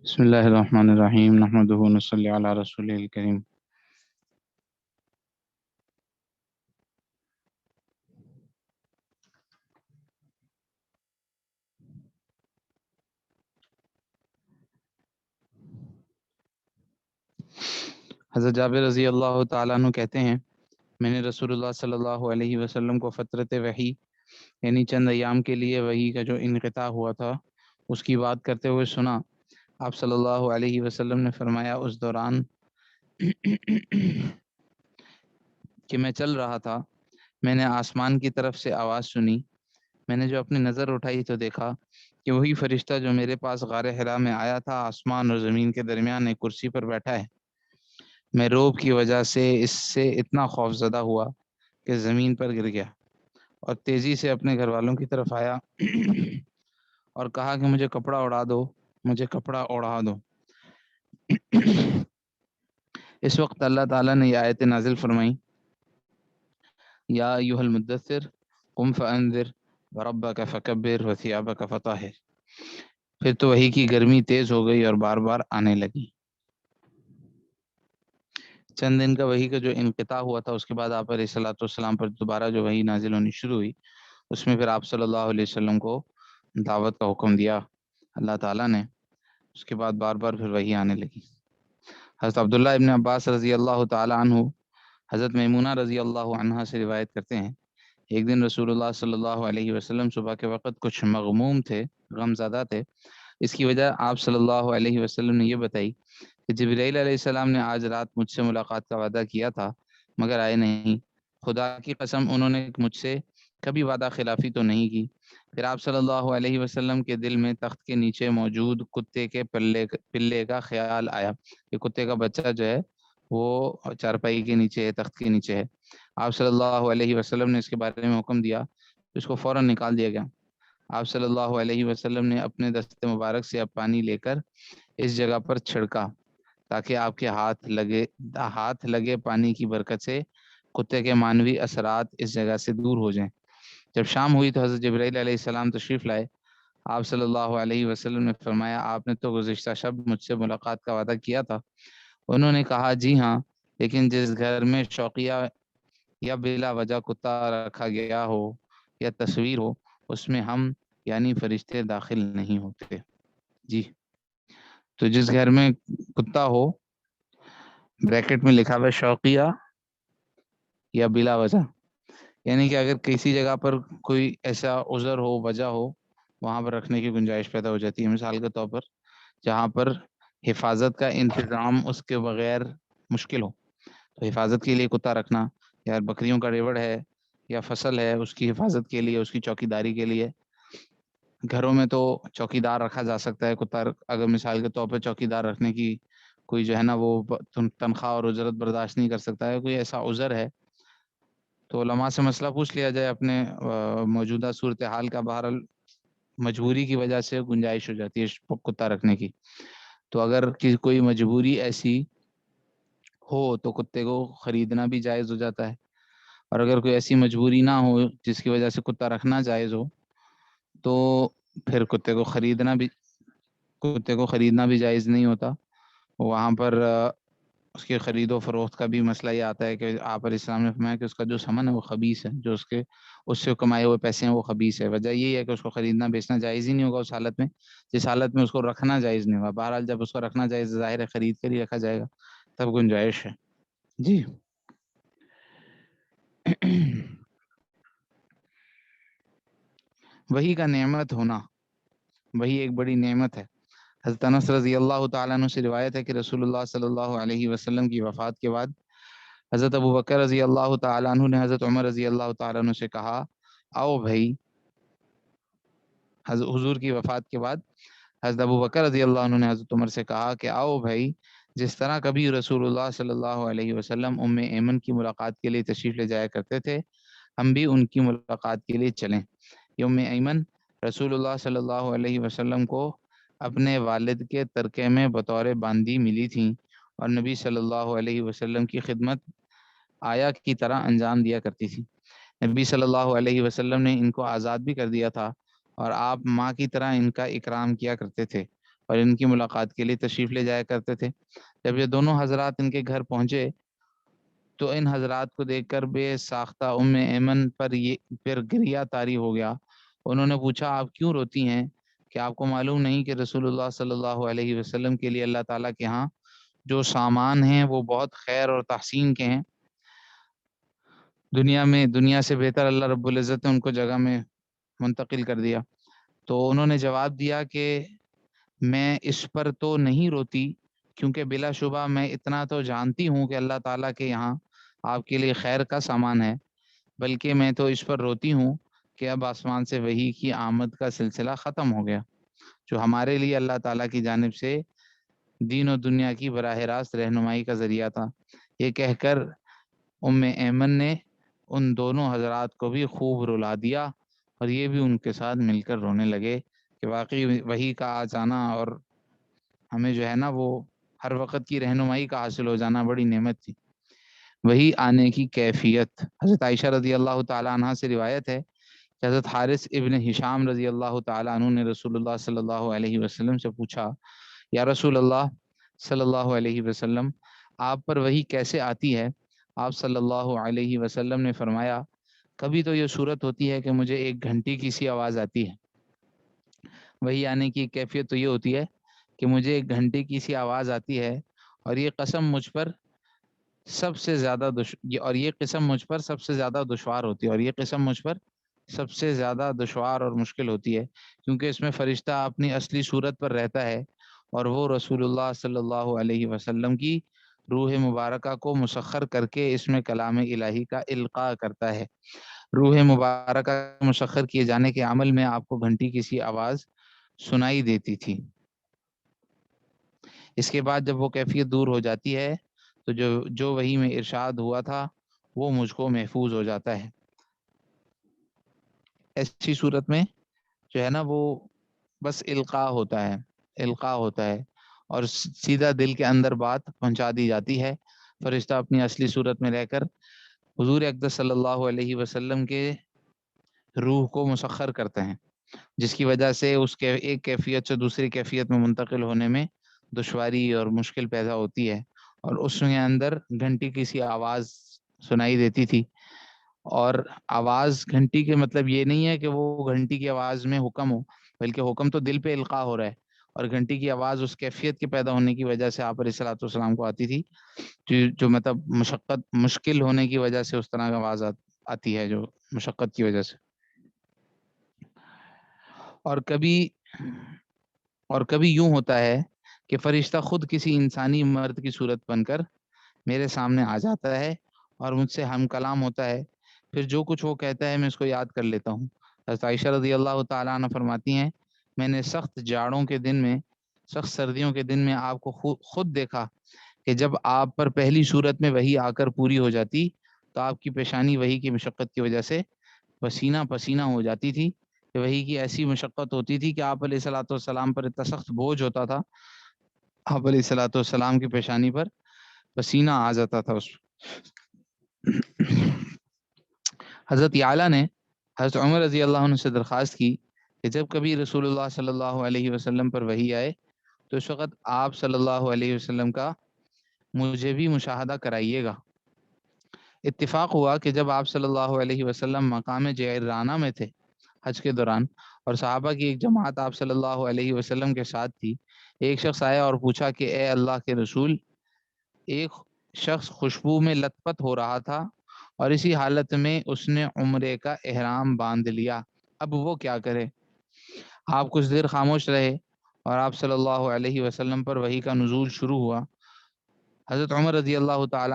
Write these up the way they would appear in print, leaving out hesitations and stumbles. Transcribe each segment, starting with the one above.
بسم اللہ الرحمن الرحیم نحمدہ ونصلی علی رسول الکریم۔ حضرت جابر رضی اللہ تعالیٰ عنہ کہتے ہیں، میں نے رسول اللہ صلی اللہ علیہ وسلم کو فترت وحی یعنی چند ایام کے لیے وحی کا جو انقطاع ہوا تھا اس کی بات کرتے ہوئے سنا۔ آپ صلی اللہ علیہ وسلم نے فرمایا، اس دوران کہ میں چل رہا تھا میں نے آسمان کی طرف سے آواز سنی۔ میں نے جو اپنی نظر اٹھائی تو دیکھا کہ وہی فرشتہ جو میرے پاس غار حرا میں آیا تھا آسمان اور زمین کے درمیان ایک کرسی پر بیٹھا ہے۔ میں روب کی وجہ سے اس سے اتنا خوف زدہ ہوا کہ زمین پر گر گیا اور تیزی سے اپنے گھر والوں کی طرف آیا اور کہا کہ مجھے کپڑا اڑا دو، مجھے کپڑا اڑا دو۔ اس وقت اللہ تعالیٰ نے یہ آیت نازل فرمائی، یا ایھا المدثر قم فانذر وربک فکبر وثیابک فطہر۔ پھر تو وحی کی گرمی تیز ہو گئی اور بار بار آنے لگی۔ چند دن کا وحی کا جو انقطاع ہوا تھا اس کے بعد آپ علیہ الصلوۃ والسلام پر دوبارہ جو وحی نازل ہونی شروع ہوئی، اس میں پھر آپ صلی اللہ علیہ وسلم کو دعوت کا حکم دیا اللہ تعالیٰ نے۔ اس کے بعد بار بار پھر وحی آنے لگی۔ حضرت عبداللہ ابن عباس رضی اللہ تعالیٰ عنہ حضرت میمونہ رضی اللہ عنہا سے روایت کرتے ہیں، ایک دن رسول اللہ صلی اللہ علیہ وسلم صبح کے وقت کچھ مغموم تھے، غم زدہ تھے۔ اس کی وجہ آپ صلی اللہ علیہ وسلم نے یہ بتائی کہ جبرائیل علیہ السلام نے آج رات مجھ سے ملاقات کا وعدہ کیا تھا مگر آئے نہیں۔ خدا کی قسم انہوں نے مجھ سے کبھی وعدہ خلافی تو نہیں کی۔ پھر آپ صلی اللہ علیہ وسلم کے دل میں تخت کے نیچے موجود کتے کے پلے کا خیال آیا کہ کتے کا بچہ جو ہے وہ چارپائی کے نیچے ہے، تخت کے نیچے ہے۔ آپ صلی اللہ علیہ وسلم نے اس کے بارے میں حکم دیا، اس کو فوراً نکال دیا گیا۔ آپ صلی اللہ علیہ وسلم نے اپنے دست مبارک سے اب پانی لے کر اس جگہ پر چھڑکا تاکہ آپ کے ہاتھ لگے پانی کی برکت سے کتے کے معنوی اثرات اس جگہ سے دور ہو جائیں۔ جب شام ہوئی تو حضرت جبرائیل علیہ السلام تشریف لائے۔ آپ صلی اللہ علیہ وسلم نے فرمایا، آپ نے تو گزشتہ شب مجھ سے ملاقات کا وعدہ کیا تھا۔ انہوں نے کہا، جی ہاں، لیکن جس گھر میں شوقیہ یا بلا وجہ کتا رکھا گیا ہو یا تصویر ہو اس میں ہم یعنی فرشتے داخل نہیں ہوتے۔ جی، تو جس گھر میں کتا ہو، بریکٹ میں لکھا ہوا ہے شوقیہ یا بلا وجہ، یعنی کہ اگر کسی جگہ پر کوئی ایسا عذر ہو، وجہ ہو، وہاں پر رکھنے کی گنجائش پیدا ہو جاتی ہے۔ مثال کے طور پر جہاں پر حفاظت کا انتظام اس کے بغیر مشکل ہو، تو حفاظت کے لیے کتا رکھنا، یا بکریوں کا ریوڑ ہے یا فصل ہے اس کی حفاظت کے لیے، اس کی چوکیداری کے لیے۔ گھروں میں تو چوکیدار رکھا جا سکتا ہے کتا، اگر مثال کے طور پر چوکیدار رکھنے کی کوئی جو ہے نا وہ تنخواہ اور اجرت برداشت نہیں کر سکتا ہے، کوئی ایسا عذر ہے تو علماء سے مسئلہ پوچھ لیا جائے اپنے موجودہ صورتحال کا۔ بہرحال مجبوری کی وجہ سے گنجائش ہو جاتی ہے کتا رکھنے کی، تو اگر کوئی مجبوری ایسی ہو تو کتے کو خریدنا بھی جائز ہو جاتا ہے، اور اگر کوئی ایسی مجبوری نہ ہو جس کی وجہ سے کتا رکھنا جائز ہو تو پھر کتے کو خریدنا بھی جائز نہیں ہوتا۔ وہاں پر اس کے خرید و فروخت کا بھی مسئلہ یہ آتا ہے کہ آپ علیہ السلام نے فرمایا کہ اس کا جو سامان ہے وہ خبیث ہے، جو اس سے کمائے ہوئے پیسے ہیں وہ خبیث ہے۔ وجہ یہی ہے کہ اس کو خریدنا بیچنا جائز ہی نہیں ہوگا اس حالت میں، جس حالت میں اس کو رکھنا جائز نہیں ہوگا۔ بہرحال جب اس کو رکھنا جائز ظاہر ہے خرید کر ہی رکھا جائے گا، تب گنجائش ہے۔ جی وحی کا نعمت ہونا، وہی ایک بڑی نعمت ہے۔ حضرت انس رضی اللہ تعالیٰ عنہ سے روایت ہے کہ رسول اللہ صلی اللہ علیہ وسلم کی وفات کے بعد حضرت ابو بکر رضی اللہ تعالیٰ عنہ نے حضرت عمر رضی اللہ تعالیٰ عنہ سے کہا، آؤ بھائی، حضور کی وفات کے بعد حضرت ابو بکر رضی اللہ عنہ نے حضرت عمر سے کہا کہ آؤ بھائی، جس طرح کبھی رسول اللہ صلی اللہ علیہ وسلم ام ایمن کی ملاقات کے لیے تشریف لے جایا کرتے تھے، ہم بھی ان کی ملاقات کے لیے چلیں۔ یہ ام ایمن رسول اللہ صلی اللہ علیہ وسلم کو اپنے والد کے ترکے میں بطور باندی ملی تھیں اور نبی صلی اللہ علیہ وسلم کی خدمت آیا کی طرح انجام دیا کرتی تھی۔ نبی صلی اللہ علیہ وسلم نے ان کو آزاد بھی کر دیا تھا اور آپ ماں کی طرح ان کا اکرام کیا کرتے تھے اور ان کی ملاقات کے لیے تشریف لے جایا کرتے تھے۔ جب یہ دونوں حضرات ان کے گھر پہنچے تو ان حضرات کو دیکھ کر بے ساختہ ایمن پر گریہ طاری ہو گیا۔ انہوں نے پوچھا آپ کیوں روتی ہیں؟ کہ آپ کو معلوم نہیں کہ رسول اللہ صلی اللہ علیہ وسلم کے لیے اللہ تعالیٰ کے ہاں جو سامان ہیں وہ بہت خیر اور تحسین کے ہیں، دنیا سے بہتر اللہ رب العزت نے ان کو جگہ میں منتقل کر دیا۔ تو انہوں نے جواب دیا کہ میں اس پر تو نہیں روتی، کیونکہ بلا شبہ میں اتنا تو جانتی ہوں کہ اللہ تعالیٰ کے یہاں آپ کے لیے خیر کا سامان ہے، بلکہ میں تو اس پر روتی ہوں کہ اب آسمان سے وحی کی آمد کا سلسلہ ختم ہو گیا، جو ہمارے لیے اللہ تعالیٰ کی جانب سے دین و دنیا کی براہ راست رہنمائی کا ذریعہ تھا۔ یہ کہہ کر ایمن نے ان دونوں حضرات کو بھی خوب رلا دیا اور یہ بھی ان کے ساتھ مل کر رونے لگے کہ واقعی وحی کا آ جانا اور ہمیں جو ہے نا وہ ہر وقت کی رہنمائی کا حاصل ہو جانا بڑی نعمت تھی۔ وہی آنے کی کیفیت، حضرت عائشہ رضی اللہ تعالیٰ عنہ سے روایت ہے کہ حضرت حارث ابن ہشام رضی اللہ تعالیٰ عنہ نے رسول اللہ صلی اللہ علیہ وسلم سے پوچھا یا رسول اللہ صلی اللہ علیہ وسلم آپ پر وہی کیسے آتی ہے؟ آپ صلی اللہ علیہ وسلم نے فرمایا کبھی تو یہ صورت ہوتی ہے کہ مجھے ایک گھنٹی کی سی آواز آتی ہے۔ وہی آنے کی کیفیت تو یہ ہوتی ہے کہ مجھے ایک گھنٹی کی سی آواز آتی ہے اور یہ قسم مجھ پر سب سے زیادہ یہ قسم مجھ پر سب سے زیادہ دشوار ہوتی ہے، اور یہ قسم مجھ پر سب سے زیادہ دشوار اور مشکل ہوتی ہے، کیونکہ اس میں فرشتہ اپنی اصلی صورت پر رہتا ہے اور وہ رسول اللہ صلی اللہ علیہ وسلم کی روح مبارکہ کو مسخر کر کے اس میں کلام الہی کا القاء کرتا ہے۔ روح مبارکہ مسخر کیے جانے کے عمل میں آپ کو گھنٹی کی سی آواز سنائی دیتی تھی۔ اس کے بعد جب وہ کیفیت دور ہو جاتی ہے تو جو وحی میں ارشاد ہوا تھا وہ مجھ کو محفوظ ہو جاتا ہے۔ ایسی صورت میں جو ہے نا وہ بس القاء ہوتا ہے اور سیدھا دل کے اندر بات پہنچا دی جاتی ہے۔ فرشتہ اپنی اصلی صورت میں رہ کر حضور اقدس صلی اللہ علیہ وسلم کے روح کو مسخر کرتے ہیں، جس کی وجہ سے اس کے ایک کیفیت سے دوسری کیفیت میں منتقل ہونے میں دشواری اور مشکل پیدا ہوتی ہے، اور اس میں اندر گھنٹی کی سی آواز سنائی دیتی تھی۔ اور آواز گھنٹی کے مطلب یہ نہیں ہے کہ وہ گھنٹی کی آواز میں حکم ہو، بلکہ حکم تو دل پہ القاء ہو رہا ہے، اور گھنٹی کی آواز اس کیفیت کے پیدا ہونے کی وجہ سے آپ علیہ الصلوۃ والسلام کو آتی تھی جو مطلب مشکل ہونے کی وجہ سے اس طرح کی آواز آتی ہے، جو مشقت کی وجہ سے۔ اور کبھی یوں ہوتا ہے کہ فرشتہ خود کسی انسانی مرد کی صورت بن کر میرے سامنے آ جاتا ہے اور مجھ سے ہم کلام ہوتا ہے، پھر جو کچھ وہ کہتا ہے میں اس کو یاد کر لیتا ہوں۔ حضرت عائشہ رضی اللہ تعالیٰ عنہ فرماتی ہیں میں نے سخت جاڑوں کے دن میں، سخت سردیوں کے دن میں آپ کو خود دیکھا کہ جب آپ پر پہلی صورت میں وحی آ کر پوری ہو جاتی تو آپ کی پیشانی وحی کی مشقت کی وجہ سے پسینہ پسینہ ہو جاتی تھی، کہ وحی کی ایسی مشقت ہوتی تھی کہ آپ علیہ الصلوۃ والسلام پر اتنا سخت بوجھ ہوتا تھا، آپ علیہ الصلوۃ والسلام کی پیشانی پر پسینہ آ جاتا تھا۔ حضرت یعلا نے حضرت عمر رضی اللہ عنہ سے درخواست کی کہ جب کبھی رسول اللہ صلی اللہ علیہ وسلم پر وحی آئے تو اس وقت آپ صلی اللہ علیہ وسلم کا مجھے بھی مشاہدہ کرائیے گا۔ اتفاق ہوا کہ جب آپ صلی اللہ علیہ وسلم مقام جعرانہ میں تھے حج کے دوران، اور صحابہ کی ایک جماعت آپ صلی اللہ علیہ وسلم کے ساتھ تھی، ایک شخص آیا اور پوچھا کہ اے اللہ کے رسول، ایک شخص خوشبو میں لت پت ہو رہا تھا اور اسی حالت میں اس نے عمرے کا احرام باندھ لیا، اب وہ کیا کرے؟ آپ کچھ دیر خاموش رہے اور آپ صلی اللہ علیہ وسلم پر وحی کا نزول شروع ہوا۔ حضرت عمر رضی اللہ تعالی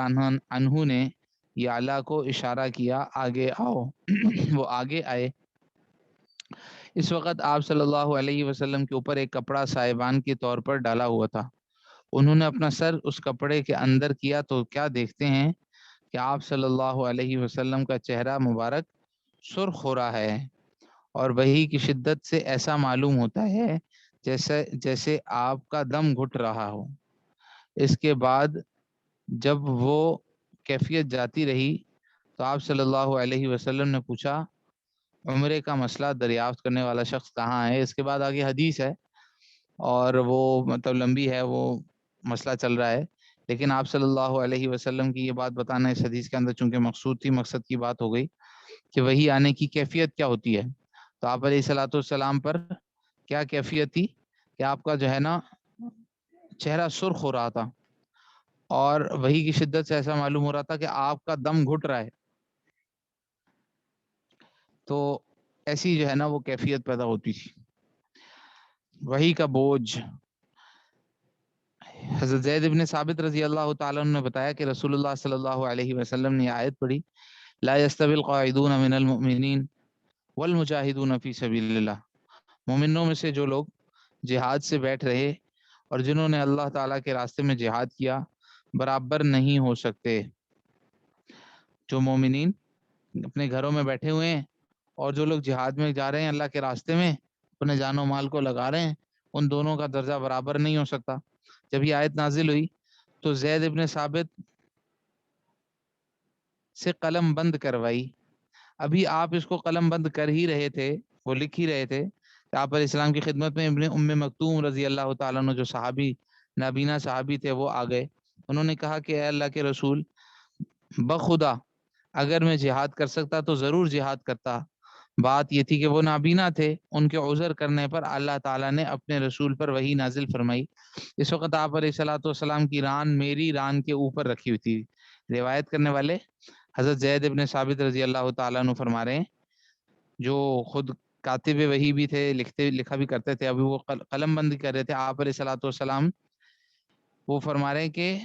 عنہ نے یعلا کو اشارہ کیا آگے آؤ۔ وہ آگے آئے۔ اس وقت آپ صلی اللہ علیہ وسلم کے اوپر ایک کپڑا سائبان کے طور پر ڈالا ہوا تھا۔ انہوں نے اپنا سر اس کپڑے کے اندر کیا تو کیا دیکھتے ہیں کہ آپ صلی اللہ علیہ وسلم کا چہرہ مبارک سرخ ہو رہا ہے اور وحی کی شدت سے ایسا معلوم ہوتا ہے جیسے آپ کا دم گھٹ رہا ہو۔ اس کے بعد جب وہ کیفیت جاتی رہی تو آپ صلی اللہ علیہ وسلم نے پوچھا عمرے کا مسئلہ دریافت کرنے والا شخص کہاں ہے؟ اس کے بعد آگے حدیث ہے اور وہ مطلب لمبی ہے، وہ مسئلہ چل رہا ہے، لیکن آپ صلی اللہ علیہ وسلم کی یہ بات بتانا اس حدیث کے اندر چونکہ مقصود تھی، مقصد کی بات ہو گئی کہ وہی آنے کی کیفیت کیا ہوتی ہے. تو آپ علیہ الصلوۃ والسلام پر کیا کیفیت تھی کہ آپ کا جو ہے نا چہرہ سرخ ہو رہا تھا، اور وہی کی شدت سے ایسا معلوم ہو رہا تھا کہ آپ کا دم گھٹ رہا ہے. تو ایسی جو ہے نا وہ کیفیت پیدا ہوتی تھی. وہی کا بوجھ. حضرت زید بن ثابت رضی اللہ تعالیٰ عنہ نے بتایا کہ رسول اللہ صلی اللہ علیہ وسلم نے آیت پڑھی، لا يستوی القاعدون من المؤمنین والمجاہدون فی سبیل اللہ. مومنوں میں سے جو لوگ جہاد سے بیٹھ رہے اور جنہوں نے اللہ تعالیٰ کے راستے میں جہاد کیا برابر نہیں ہو سکتے. جو مومنین اپنے گھروں میں بیٹھے ہوئے ہیں اور جو لوگ جہاد میں جا رہے ہیں اللہ کے راستے میں اپنے جان و مال کو لگا رہے ہیں، ان دونوں کا درجہ برابر نہیں ہو سکتا. جب یہ آیت نازل ہوئی تو زید ابن ثابت سے قلم بند کروائی. ابھی آپ اس کو قلم بند کر ہی رہے تھے، وہ لکھ ہی رہے تھے کہ آپ علیہ السلام کی خدمت میں ابن ام مکتوم رضی اللہ تعالیٰ عنہ جو صحابی نابینا صحابی تھے وہ آ گئے. انہوں نے کہا کہ اے اللہ کے رسول، بخدا اگر میں جہاد کر سکتا تو ضرور جہاد کرتا. بات یہ تھی کہ وہ نابینا تھے، ان کے عذر کرنے پر اللہ تعالیٰ نے اپنے رسول پر وحی نازل فرمائی. اس وقت آپ علیہ الصلوۃ والسلام کی ران میری ران کے اوپر رکھی ہوئی تھی. روایت کرنے والے حضرت زید ابن ثابت رضی اللہ تعالیٰ عنہ فرما رہے ہیں، جو خود کاتب وحی بھی تھے، لکھا بھی کرتے تھے، ابھی وہ قلم بند کر رہے تھے. آپ علیہ الصلوۃ والسلام وہ فرما رہے ہیں کہ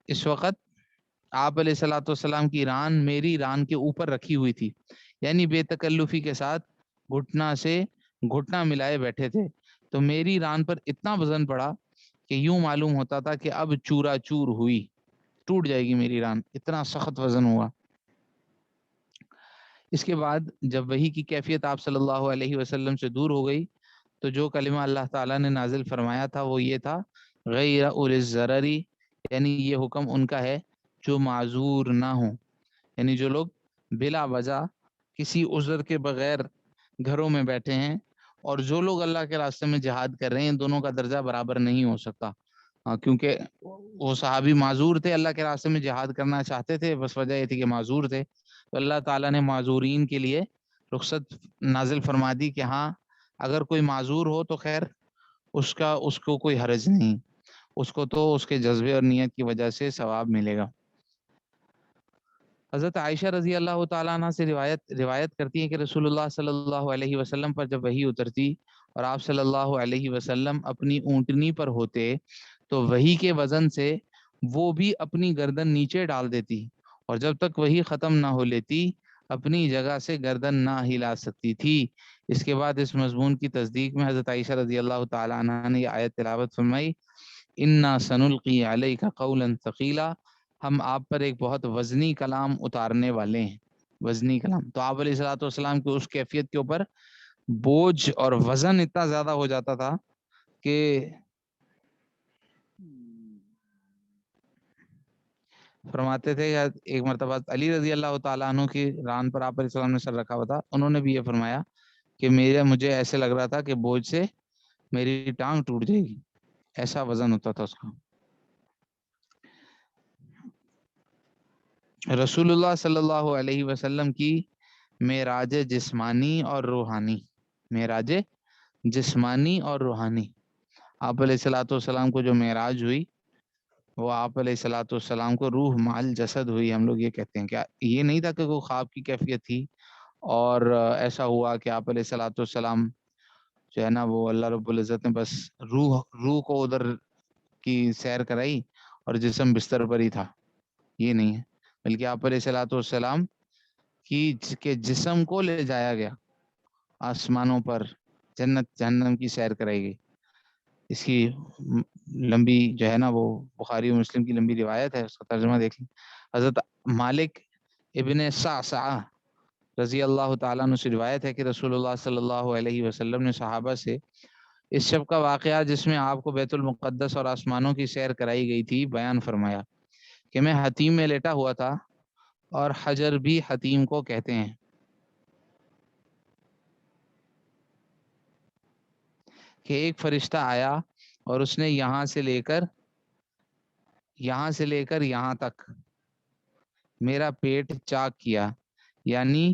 اس وقت آپ علیہ الصلوۃ والسلام کی ران میری ران کے اوپر رکھی ہوئی تھی، یعنی بے تکلفی کے ساتھ گھٹنا سے گھٹنا ملائے بیٹھے تھے. تو میری ران پر اتنا وزن پڑا کہ یوں معلوم ہوتا تھا کہ اب چورا چور ہوئی، ٹوٹ جائے گی میری ران، اتنا سخت وزن ہوا. اس کے بعد جب وحی کی کیفیت آپ صلی اللہ علیہ وسلم سے دور ہو گئی تو جو کلمہ اللہ تعالیٰ نے نازل فرمایا تھا وہ یہ تھا، غیر اولی الضرری، یعنی یہ حکم ان کا ہے جو معذور نہ ہوں، یعنی جو لوگ بلا وجہ کسی عذر کے بغیر گھروں میں بیٹھے ہیں اور جو لوگ اللہ کے راستے میں جہاد کر رہے ہیں، دونوں کا درجہ برابر نہیں ہو سکتا. کیونکہ وہ صحابی معذور تھے، اللہ کے راستے میں جہاد کرنا چاہتے تھے، بس وجہ یہ تھی کہ معذور تھے. تو اللہ تعالیٰ نے معذورین کے لیے رخصت نازل فرما دی کہ ہاں اگر کوئی معذور ہو تو خیر اس کو کوئی حرج نہیں، اس کو تو اس کے جذبے اور نیت کی وجہ سے ثواب ملے گا. حضرت عائشہ رضی اللہ تعالیٰ عنہ سے روایت کرتی ہیں کہ رسول اللہ صلی اللہ علیہ وسلم پر جب وحی اترتی اور آپ صلی اللہ علیہ وسلم اپنی اونٹنی پر ہوتے تو وحی کے وزن سے وہ بھی اپنی گردن نیچے ڈال دیتی، اور جب تک وحی ختم نہ ہو لیتی اپنی جگہ سے گردن نہ ہلا سکتی تھی. اس کے بعد اس مضمون کی تصدیق میں حضرت عائشہ رضی اللہ تعالیٰ عنہ نے یہ آیت تلاوت فرمائی، انا سنلقی علیک قولا ثقیلا، ہم آپ پر ایک بہت وزنی کلام اتارنے والے ہیں. وزنی کلام، تو آپ علیہ الصلوۃ والسلام کی اس کیفیت کے اوپر بوجھ اور وزن اتنا زیادہ ہو جاتا تھا کہ فرماتے تھے. ایک مرتبہ علی رضی اللہ تعالیٰ عنہ کی ران پر آپ علیہ السلام نے سر رکھا ہوا تھا، انہوں نے بھی یہ فرمایا کہ مجھے ایسے لگ رہا تھا کہ بوجھ سے میری ٹانگ ٹوٹ جائے گی، ایسا وزن ہوتا تھا اس کا. رسول اللہ صلی اللہ علیہ وسلم کی معراج جسمانی اور روحانی، معراج جسمانی اور روحانی، آپ علیہ الصلوۃ والسلام کو جو معراج ہوئی وہ آپ علیہ الصلوۃ والسلام کو روح مال جسد ہوئی. ہم لوگ یہ کہتے ہیں کہ یہ نہیں تھا کہ وہ خواب کی کیفیت تھی اور ایسا ہوا کہ آپ علیہ الصلوۃ والسلام جو ہے نا وہ اللہ رب العزت نے بس روح کو ادھر کی سیر کرائی اور جسم بستر پر ہی تھا. یہ نہیں ہے، بلکہ آپ علیہ الصلوۃ والسلام کے جسم کو لے جایا گیا آسمانوں پر، جنت جہنم کی سیر کرائی گئی. اس کی لمبی جو ہے نا وہ بخاری و مسلم کی لمبی روایت ہے، اس کا ترجمہ دیکھ لیں. حضرت مالک ابن صعصع رضی اللہ تعالیٰ عنہ سے روایت ہے کہ رسول اللہ صلی اللہ علیہ وسلم نے صحابہ سے اس شب کا واقعہ جس میں آپ کو بیت المقدس اور آسمانوں کی سیر کرائی گئی تھی بیان فرمایا کہ میں حتیم میں لیٹا ہوا تھا، اور حجر بھی حتیم کو کہتے ہیں، کہ ایک فرشتہ آیا اور اس نے یہاں سے لے کر یہاں تک میرا پیٹ چاک کیا، یعنی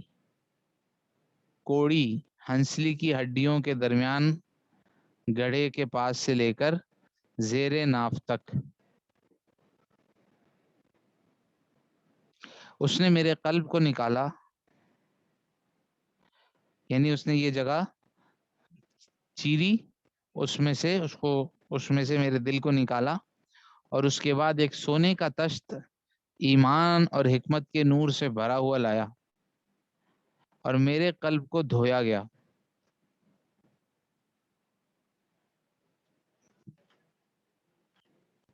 کوڑی ہنسلی کی ہڈیوں کے درمیان گڑھے کے پاس سے لے کر زیر ناف تک۔ اس نے میرے قلب کو نکالا، یعنی اس نے یہ جگہ چیری، اس میں سے میرے دل کو نکالا، اور اس کے بعد ایک سونے کا تشت ایمان اور حکمت کے نور سے بھرا ہوا لایا اور میرے قلب کو دھویا گیا۔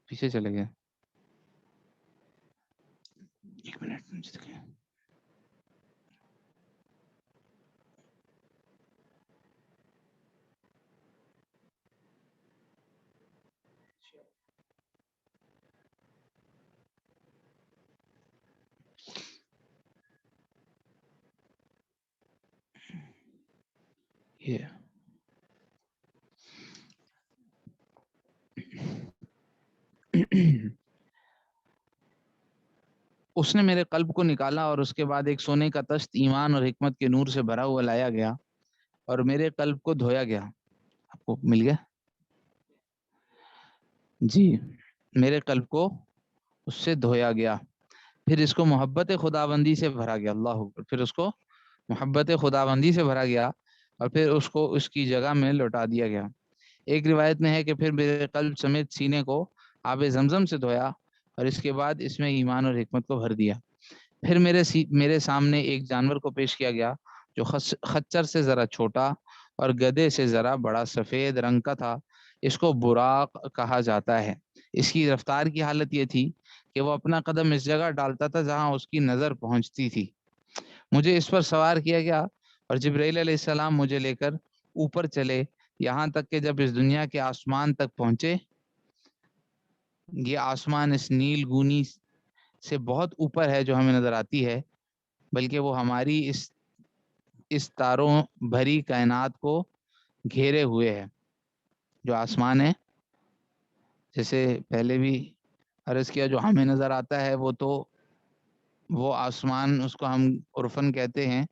پیچھے چلے گئے، ایک منٹ۔ یہ اس نے میرے قلب کو نکالا اور اس کے بعد ایک سونے کا تشت ایمان اور حکمت کے نور سے بھرا ہوا لایا گیا اور میرے قلب کو دھویا گیا۔ آپ کو مل گیا؟ جی، میرے قلب کو اس سے دھویا گیا، پھر اس کو محبت خداوندی سے بھرا گیا۔ اللہ اکبر۔ پھر اس کو محبت خداوندی سے بھرا گیا اور پھر اس کو اس کی جگہ میں لوٹا دیا گیا۔ ایک روایت میں ہے کہ پھر میرے قلب سمیت سینے کو آب زمزم سے دھویا اور اس کے بعد اس میں ایمان اور حکمت کو بھر دیا۔ پھر میرے سامنے ایک جانور کو پیش کیا گیا جو خچر سے ذرا چھوٹا اور گدھے سے ذرا بڑا سفید رنگ کا تھا۔ اس کو براق کہا جاتا ہے۔ اس کی رفتار کی حالت یہ تھی کہ وہ اپنا قدم اس جگہ ڈالتا تھا جہاں اس کی نظر پہنچتی تھی۔ مجھے اس پر سوار کیا گیا اور جبرائیل علیہ السلام مجھے لے کر اوپر چلے، یہاں تک کہ جب اس دنیا کے آسمان تک پہنچے، یہ آسمان اس نیل گونی سے بہت اوپر ہے جو ہمیں نظر آتی ہے، بلکہ وہ ہماری اس تاروں بھری کائنات کو گھیرے ہوئے ہے۔ جو آسمان ہے، جیسے پہلے بھی عرض کیا، جو ہمیں نظر آتا ہے وہ آسمان، اس کو ہم عرفن کہتے ہیں،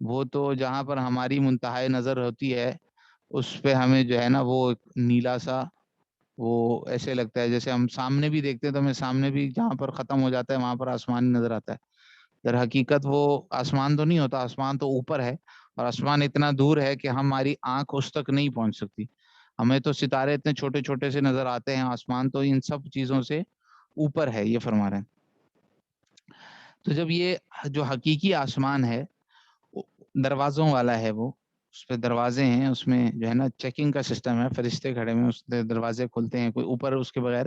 وہ تو جہاں پر ہماری منتہائی نظر ہوتی ہے اس پہ ہمیں جو ہے نا وہ نیلا سا، وہ ایسے لگتا ہے جیسے ہم سامنے بھی دیکھتے ہیں تو ہمیں سامنے بھی جہاں پر ختم ہو جاتا ہے وہاں پر آسمان نظر آتا ہے۔ در حقیقت وہ آسمان تو نہیں ہوتا، آسمان تو اوپر ہے، اور آسمان اتنا دور ہے کہ ہماری آنکھ اس تک نہیں پہنچ سکتی۔ ہمیں تو ستارے اتنے چھوٹے چھوٹے سے نظر آتے ہیں، آسمان تو ان سب چیزوں سے اوپر ہے، یہ فرما رہے ہیں۔ تو جب یہ جو حقیقی آسمان ہے دروازوں والا ہے، وہ اس پہ دروازے ہیں، اس میں جو ہے نا چیکنگ کا سسٹم ہے، فرشتے کھڑے ہوئے، اس دروازے کھلتے ہیں، کوئی اوپر اس کے بغیر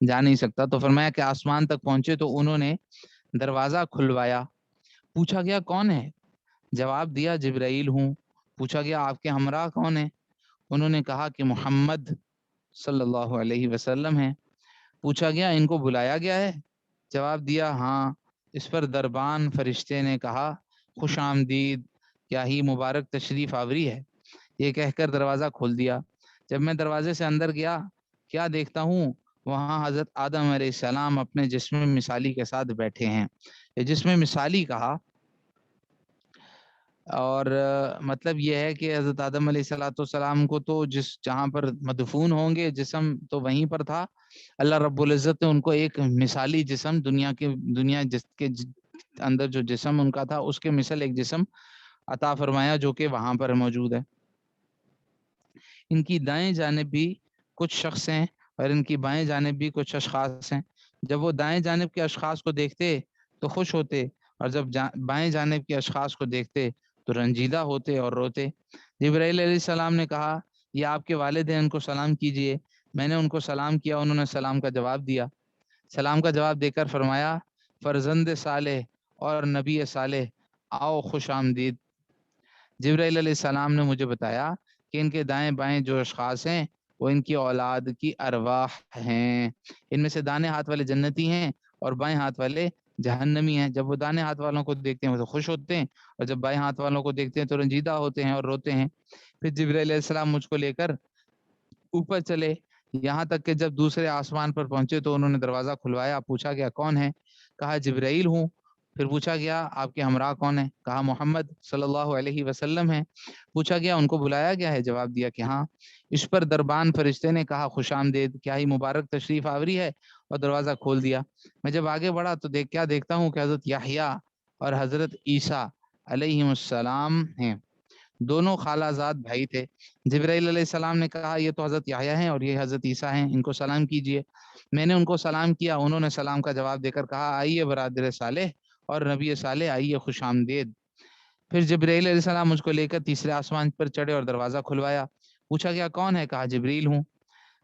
جا نہیں سکتا۔ تو فرمایا کہ آسمان تک پہنچے تو انہوں نے دروازہ کھلوایا، پوچھا گیا کون ہے؟ جواب دیا جبرائیل ہوں۔ پوچھا گیا آپ کے ہمراہ کون ہیں؟ انہوں نے کہا کہ محمد صلی اللہ علیہ وسلم ہے۔ پوچھا گیا ان کو بلایا گیا ہے؟ جواب دیا ہاں۔ اس پر دربان فرشتے نے کہا خوش آمدید، کیا ہی مبارک تشریف آوری ہے۔ یہ کہہ کر دروازہ کھول دیا۔ جب میں دروازے سے اندر گیا، کیا دیکھتا ہوں وہاں حضرت آدم علیہ السلام اپنے جسم مثالی کے ساتھ بیٹھے ہیں۔ یہ جسم مثالی کہا، اور مطلب یہ ہے کہ حضرت آدم علیہ السلام کو تو جہاں پر مدفون ہوں گے جسم تو وہیں پر تھا، اللہ رب العزت نے ان کو ایک مثالی جسم دنیا جس کے اندر جو جسم ان کا تھا اس کے مثل ایک جسم عطا فرمایا جو کہ وہاں پر موجود ہے۔ ان کی دائیں جانب بھی کچھ شخص ہیں اور ان کی بائیں جانب بھی کچھ اشخاص ہیں۔ جب وہ دائیں جانب کے اشخاص کو دیکھتے تو خوش ہوتے، اور جب بائیں جانب کے اشخاص کو دیکھتے تو رنجیدہ ہوتے اور روتے۔ جبرائیل علیہ السلام نے کہا یہ آپ کے والد ہیں، ان کو سلام کیجئے۔ میں نے ان کو سلام کیا، انہوں نے سلام کا جواب دیا۔ سلام کا جواب دے کر فرمایا فرزند صالح اور نبی صالح، آؤ خوش آمدید۔ جبرائیل علیہ السلام نے مجھے بتایا کہ ان کے دائیں بائیں جو اشخاص ہیں وہ ان کی اولاد کی ارواح ہیں۔ ان میں سے دانے ہاتھ والے جنتی ہیں اور بائیں ہاتھ والے جہنمی ہیں۔ جب وہ دانے ہاتھ والوں کو دیکھتے ہیں وہ تو خوش ہوتے ہیں، اور جب بائیں ہاتھ والوں کو دیکھتے ہیں تو رنجیدہ ہوتے ہیں اور روتے ہیں۔ پھر جبرائیل علیہ السلام مجھ کو لے کر اوپر چلے، یہاں تک کہ جب دوسرے آسمان پر پہنچے تو انہوں نے دروازہ کھلوایا، پوچھا گیا کون ہے؟ کہا جبرائیل ہوں۔ پھر پوچھا گیا آپ کے ہمراہ کون ہیں؟ کہا محمد صلی اللہ علیہ وسلم ہے۔ پوچھا گیا ان کو بلایا گیا ہے؟ جواب دیا کہ ہاں۔ اس پر دربان فرشتے نے کہا خوش آمدید، کیا ہی مبارک تشریف آوری ہے، اور دروازہ کھول دیا۔ میں جب آگے بڑھا تو کیا دیکھتا ہوں کہ حضرت یحییٰ اور حضرت عیسیٰ علیہ السلام ہیں، دونوں خالہ زاد بھائی تھے۔ جبرائیل علیہ السلام نے کہا یہ تو حضرت یحییٰ ہیں اور یہ حضرت عیسیٰ ہیں، ان کو سلام کیجئے۔ میں نے ان کو سلام کیا، انہوں نے سلام کا جواب دے کر کہا آئیے برادر صالح اور نبی صالح، آئیے خوش آمدید۔ پھر جبرائیل علیہ السلام مجھ کو لے کر تیسرے آسمان پر چڑھے اور دروازہ کھلوایا۔ پوچھا گیا کون ہے؟ کہا جبریل ہوں۔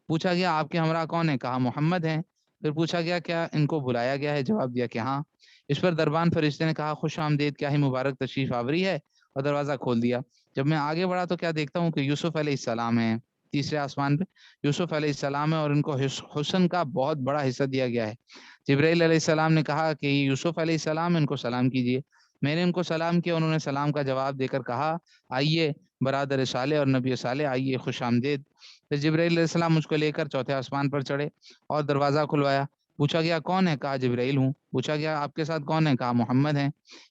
پوچھا گیا آپ کے ہمراہ کون ہے؟ کہا محمد ہیں۔ پھر پوچھا گیا کیا ان کو بلایا گیا ہے؟ جواب دیا کہ ہاں۔ اس پر دربان فرشتے نے کہا خوش آمدید، کیا ہی مبارک تشریف آوری ہے، اور دروازہ کھول دیا۔ جب میں آگے بڑھا تو کیا دیکھتا ہوں کہ یوسف علیہ السلام ہیں، تیسرے آسمان پہ یوسف علیہ السلام ہے، اور ان کو حسن کا بہت بڑا حصہ دیا گیا ہے۔ جبرائیل علیہ السلام نے کہا کہ یہ یوسف علیہ السلام، ان کو سلام کیجیے۔ میں نے ان کو سلام کیا، انہوں نے سلام کا جواب دے کر کہا آئیے برادر صالح اور نبی صالح، آئیے خوش آمدید۔ پھر جبرائیل علیہ السلام مجھ کو لے کر چوتھے آسمان پر چڑھے اور دروازہ کھلوایا۔ پوچھا گیا کون ہے؟ کہا جبرائیل ہوں۔ پوچھا گیا آپ کے ساتھ کون ہے؟ کہا محمد ہیں۔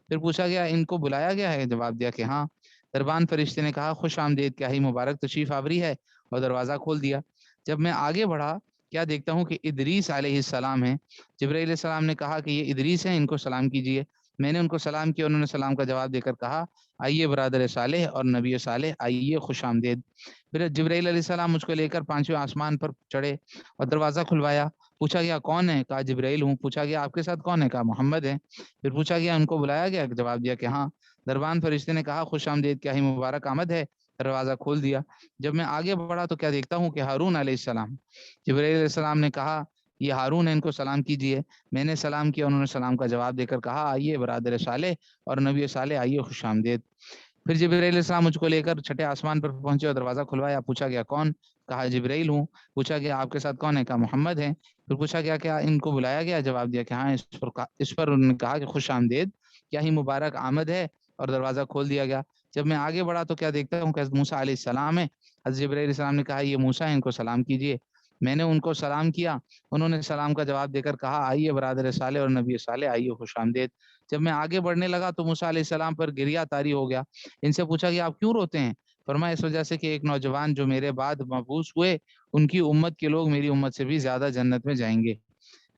پھر پوچھا گیا ان کو بلایا گیا ہے؟ جواب دیا کہ ہاں۔ دربان فرشتے نے کہا خوش آمدید، کیا ہی مبارک تشریف آوری ہے، اور دروازہ کھول دیا۔ جب میں آگے بڑھا کیا دیکھتا ہوں کہ ادریس علیہ السلام ہیں۔ جبرائیل علیہ السلام نے کہا کہ یہ ادریس ہیں، ان کو سلام کیجیے۔ میں نے ان کو سلام کیا، انہوں نے سلام کا جواب دے کر کہا آئیے برادر صالح اور نبی صالح، آئیے خوش آمدید۔ پھر جبرائیل علیہ السلام مجھ کو لے کر پانچویں آسمان پر چڑھے اور دروازہ کھلوایا۔ پوچھا گیا کون ہے؟ کہا جبرائیل ہوں۔ پوچھا گیا آپ کے ساتھ کون ہے؟ کہا محمد ہے۔ پھر پوچھا گیا ان کو بلایا گیا؟ جواب دیا کہ ہاں۔ دربان فرشتے نے کہا خوش آمدید، کیا ہی مبارک آمد ہے، دروازہ کھول دیا۔ جب میں آگے بڑھا تو کیا دیکھتا ہوں کہ ہارون علیہ السلام۔ جبرائیل علیہ السلام نے کہا یہ ہارون ہے، ان کو سلام کیجیے۔ میں نے سلام کیا، انہوں نے سلام کا جواب دے کر کہا آئیے برادر صالح اور نبی صالح، آئیے خوش آمدید۔ پھر جبرائیل علیہ السلام مجھ کو لے کر چھٹے آسمان پر پہنچے اور دروازہ کھلوایا۔ پوچھا گیا کون؟ کہا جبرائیل ہوں۔ پوچھا گیا آپ کے ساتھ کون ہے؟ کہا محمد ہیں۔ پھر پوچھا گیا کیا ان کو بلایا گیا؟ جواب دیا کہ ہاں۔ اس پر انہوں نے کہا کہ خوش آمدید، کیا ہی مبارک آمد ہے، اور دروازہ کھول دیا گیا۔ جب میں آگے بڑھا تو کیا دیکھتا ہوں کہ حضرت موسیٰ علیہ السلام ہے۔ حضرت جبرائیل علیہ السلام نے کہا یہ موسیٰ ہیں، ان کو سلام کیجیے۔ میں نے ان کو سلام کیا، انہوں نے سلام کا جواب دے کر کہا آئیے برادر صالح اور نبی صالح، آئیے خوش آمدید۔ جب میں آگے بڑھنے لگا تو موسیٰ علیہ السلام پر گریہ طاری ہو گیا۔ ان سے پوچھا گیا آپ کیوں روتے ہیں؟ فرمایا اس وجہ سے کہ ایک نوجوان جو میرے بعد مبعوث ہوئے، ان کی امت کے لوگ میری امت سے بھی زیادہ جنت میں جائیں گے۔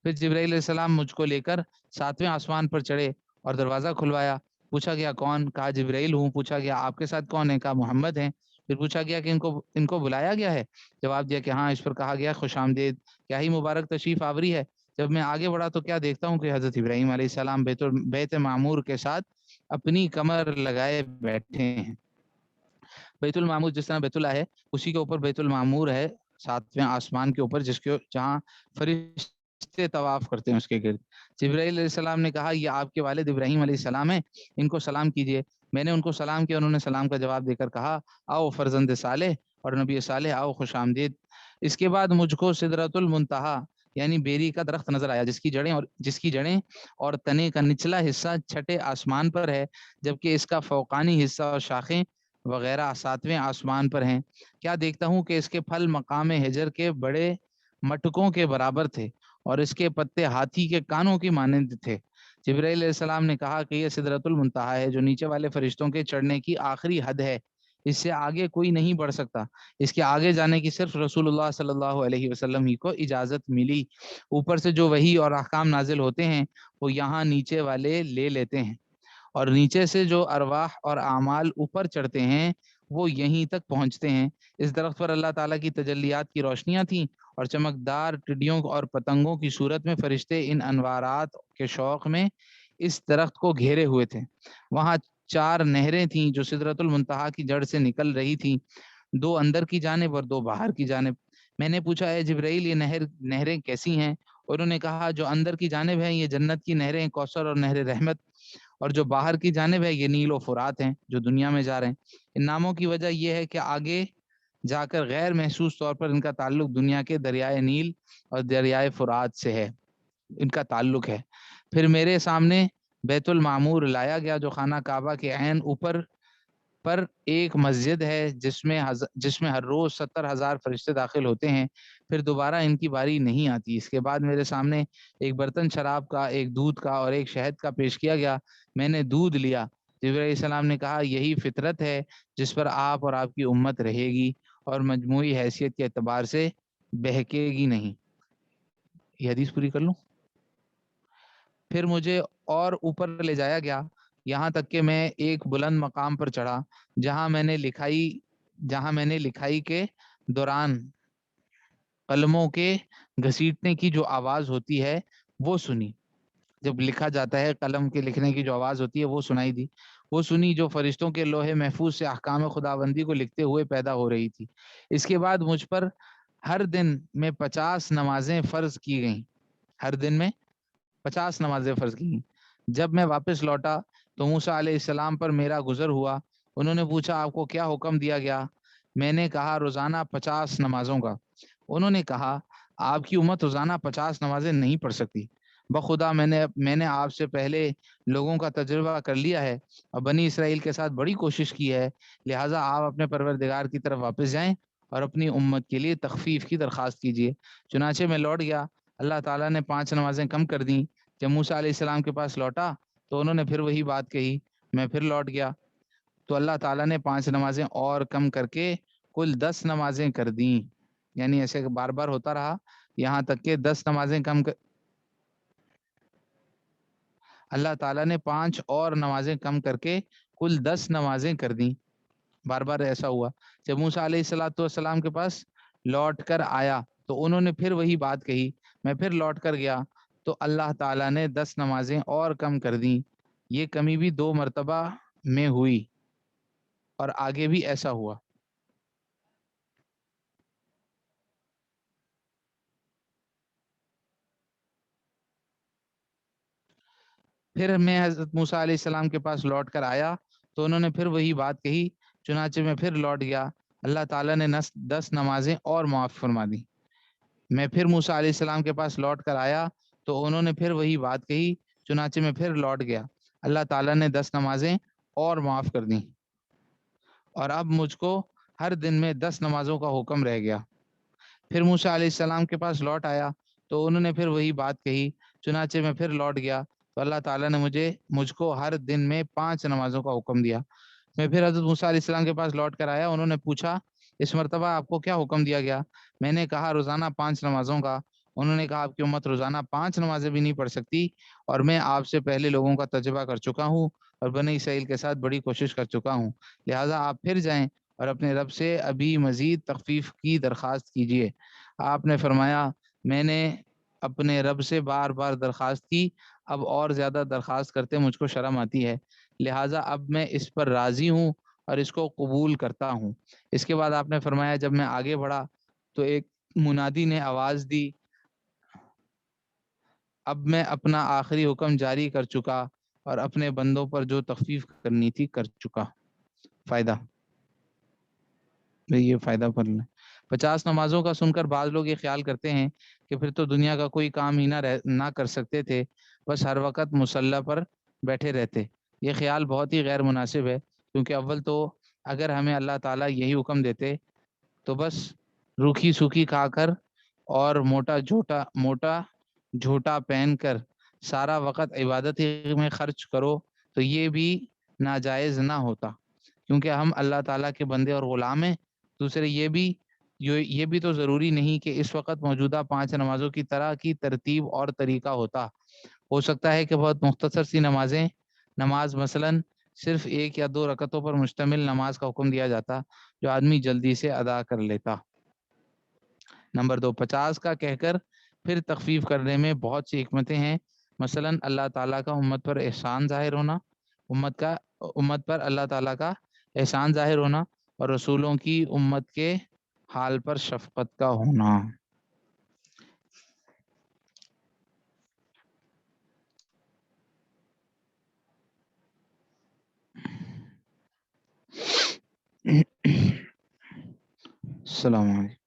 پھر جبرائیل علیہ السلام مجھ کو لے کر ساتویں آسمان پر چڑھے اور دروازہ کھلوایا۔ پوچھا گیا کون؟ کہا جبرائیل ہوں۔ پوچھا گیا آپ کے ساتھ کون ہے؟ کہا محمد ہیں۔ پھر پوچھا گیا کہ ان کو بلایا گیا ہے؟ جواب دیا کہ ہاں۔ اس پر کہا گیا خوش آمدید، کیا ہی مبارک تشریف آوری ہے۔ جب میں آگے بڑھا تو کیا دیکھتا ہوں کہ حضرت ابراہیم علیہ السلام بیت معمور کے ساتھ اپنی کمر لگائے بیٹھے ہیں۔ بیت المعمور جس طرح بیت اللہ ہے، اسی کے اوپر بیت المعمور ہے، ساتویں آسمان کے اوپر، جہاں فرشتے طواف کرتے ہیں اس کے گرد۔ جبرائیل علیہ السلام نے کہا یہ آپ کے والد ابراہیم علیہ السلام ہیں، ان کو سلام کیجیے۔ میں نے ان کو سلام کیا، انہوں نے سلام کا جواب دے کر کہا آؤ فرزند صالح اور نبی صالح، آؤ خوش آمدید۔ اس کے بعد مجھ کو سدرۃ المنتہا یعنی بیری کا درخت نظر آیا، جس کی جڑیں اور تنے کا نچلا حصہ چھٹے آسمان پر ہے، جبکہ اس کا فوقانی حصہ اور شاخیں وغیرہ ساتویں آسمان پر ہیں۔ کیا دیکھتا ہوں کہ اس کے پھل مقام حجر کے بڑے مٹکوں کے برابر تھے، اور اس کے پتے ہاتھی کے کانوں کی مانند تھے۔ جبرائیل علیہ السلام نے کہا کہ یہ سدرۃ المنتہا ہے، جو نیچے والے فرشتوں کے چڑھنے کی آخری حد ہے، اس سے آگے کوئی نہیں بڑھ سکتا۔ اس کے آگے جانے کی صرف رسول اللہ صلی اللہ علیہ وسلم ہی کو اجازت ملی۔ اوپر سے جو وحی اور احکام نازل ہوتے ہیں وہ یہاں نیچے والے لے لیتے ہیں، اور نیچے سے جو ارواح اور اعمال اوپر چڑھتے ہیں وہ یہیں تک پہنچتے ہیں۔ اس درخت پر اللہ تعالیٰ کی تجلیات کی روشنیاں تھیں، اور چمکدار ٹڈیوں اور پتنگوں کی صورت میں فرشتے ان انوارات کے شوق میں اس درخت کو گھیرے ہوئے تھے۔ وہاں 4 نہریں تھیں جو سدرۃ المنتہا کی جڑ سے نکل رہی تھیں، 2 اندر کی جانب اور 2 باہر کی جانب۔ میں نے پوچھا اے جبرائیل یہ نہریں کیسی ہیں؟ انہوں نے کہا جو اندر کی جانب ہیں یہ جنت کی نہریں کوثر اور نہر رحمت، اور جو باہر کی جانب ہے یہ نیل و فرات ہیں جو دنیا میں جا رہے ہیں۔ ان ناموں کی وجہ یہ ہے کہ آگے جا کر غیر محسوس طور پر ان کا تعلق دنیا کے دریائے نیل اور دریائے فرات سے ہے، ان کا تعلق ہے۔ پھر میرے سامنے بیت المعمور لایا گیا جو خانہ کعبہ کے عین اوپر پر ایک مسجد ہے جس میں ہر روز 70,000 فرشتے داخل ہوتے ہیں، پھر دوبارہ ان کی باری نہیں آتی۔ اس کے بعد میرے سامنے ایک برتن شراب کا، ایک دودھ کا اور ایک شہد کا پیش کیا گیا۔ میں نے دودھ لیا۔ جبرائیل علیہ السلام نے کہا یہی فطرت ہے جس پر آپ اور آپ کی امت رہے گی اور مجموعی حیثیت کے اعتبار سے بہکے گی نہیں۔ یہ حدیث پوری کر لوں۔ پھر مجھے اور اوپر لے جایا گیا، یہاں تک کہ میں ایک بلند مقام پر چڑھا جہاں میں نے لکھائی کے دوران قلموں کے گھسیٹنے کی جو آواز ہوتی ہے وہ سنی۔ جب لکھا جاتا ہے قلم کے لکھنے کی جو آواز ہوتی ہے وہ سنائی دی، وہ سنی جو فرشتوں کے لوح محفوظ سے احکام خداوندی کو لکھتے ہوئے پیدا ہو رہی تھی۔ اس کے بعد مجھ پر ہر دن میں 50 نمازیں فرض کی گئیں۔ ہر دن میں 50 نمازیں فرض کی گئیں۔ جب میں واپس لوٹا تو موسیٰ علیہ السلام پر میرا گزر ہوا۔ انہوں نے پوچھا آپ کو کیا حکم دیا گیا؟ میں نے کہا روزانہ 50 نمازوں کا۔ انہوں نے کہا آپ کی امت روزانہ 50 نمازیں نہیں پڑھ سکتی۔ بخدا میں نے آپ سے پہلے لوگوں کا تجربہ کر لیا ہے اور بنی اسرائیل کے ساتھ بڑی کوشش کی ہے، لہٰذا آپ اپنے پروردگار کی طرف واپس جائیں اور اپنی امت کے لیے تخفیف کی درخواست کیجیے۔ چنانچہ میں لوٹ گیا، اللہ تعالیٰ نے 5 نمازیں کم کر دیں۔ جب موسیٰ علیہ السلام کے پاس لوٹا تو انہوں نے پھر وہی بات کہی، میں پھر لوٹ گیا تو اللہ تعالیٰ نے 5 نمازیں اور کم کر کے کل 10 نمازیں کر دیں۔ یعنی ایسے بار بار ہوتا رہا یہاں تک کہ 10 نمازیں اللہ تعالیٰ نے 5 اور نمازیں کم کر کے کل 10 نمازیں کر دیں۔ بار بار ایسا ہوا۔ جب موسیٰ علیہ السلام کے پاس لوٹ کر آیا تو انہوں نے پھر وہی بات کہی، میں پھر لوٹ کر گیا تو اللہ تعالیٰ نے 10 نمازیں اور کم کر دیں۔ یہ کمی بھی 2 مرتبہ میں ہوئی اور آگے بھی ایسا ہوا۔ پھر میں حضرت موسیٰ علیہ السلام کے پاس لوٹ کر آیا تو انہوں نے پھر وہی بات کہی، چنانچہ میں پھر لوٹ گیا، اللہ تعالیٰ نے 10 نمازیں اور معاف فرما دی۔ میں پھر موسیٰ علیہ السلام کے پاس لوٹ کر آیا تو انہوں نے پھر وہی بات کہی، چنانچہ میں پھر لوٹ گیا، اللہ تعالیٰ نے 10 نمازیں اور معاف کر دیں اور اب مجھ کو ہر دن میں 10 نمازوں کا حکم رہ گیا۔ پھر موسیٰ علیہ السلام کے پاس لوٹ آیا تو انہوں نے پھر وہی بات کہی، چنانچہ میں پھر لوٹ گیا تو اللہ تعالیٰ نے مجھ کو ہر دن میں 5 نمازوں کا حکم دیا۔ میں پھر حضرت موسیٰ علیہ السلام کے پاس لوٹ کر آیا، انہوں نے پوچھا اس مرتبہ آپ کو کیا حکم دیا گیا؟ میں نے کہا روزانہ 5 نمازوں کا۔ انہوں نے کہا آپ کی امت روزانہ 5 نمازیں بھی نہیں پڑھ سکتی اور میں آپ سے پہلے لوگوں کا تجربہ کر چکا ہوں اور بنی اسرائیل کے ساتھ بڑی کوشش کر چکا ہوں، لہٰذا آپ پھر جائیں اور اپنے رب سے ابھی مزید تخفیف کی درخواست کیجیے۔ آپ نے فرمایا میں نے اپنے رب سے بار بار درخواست کی، اب اور زیادہ درخواست کرتے مجھ کو شرم آتی ہے، لہٰذا اب میں اس پر راضی ہوں اور اس کو قبول کرتا ہوں۔ اس کے بعد آپ نے فرمایا جب میں آگے بڑھا تو ایک منادی نے آواز دی اب میں اپنا آخری حکم جاری کر چکا اور اپنے بندوں پر جو تخفیف کرنی تھی کر چکا۔ فائدہ یہ فائدہ پڑھ لیں۔ 50 نمازوں کا سن کر بعض لوگ یہ خیال کرتے ہیں کہ پھر تو دنیا کا کوئی کام ہی نہ کر سکتے تھے، بس ہر وقت مصلی پر بیٹھے رہتے۔ یہ خیال بہت ہی غیر مناسب ہے، کیونکہ اول تو اگر ہمیں اللہ تعالیٰ یہی حکم دیتے تو بس روکھی سوکھی کھا کر اور موٹا جھوٹا پہن کر سارا وقت عبادت میں خرچ کرو تو یہ بھی ناجائز نہ ہوتا، کیونکہ ہم اللہ تعالیٰ کے بندے اور غلام ہیں۔ دوسرے یہ بھی تو ضروری نہیں کہ اس وقت موجودہ 5 نمازوں کی طرح کی ترتیب اور طریقہ ہوتا۔ ہو سکتا ہے کہ بہت مختصر سی نماز مثلاً صرف 1 یا 2 رکعتوں پر مشتمل نماز کا حکم دیا جاتا جو آدمی جلدی سے ادا کر لیتا۔ نمبر 2، 50 کا کہہ کر پھر تخفیف کرنے میں بہت سی حکمتیں ہیں، مثلاً اللہ تعالیٰ کا امت پر احسان ظاہر ہونا، امت پر اللہ تعالیٰ کا احسان ظاہر ہونا اور رسولوں کی امت کے حال پر شفقت کا ہونا۔ السلام علیکم۔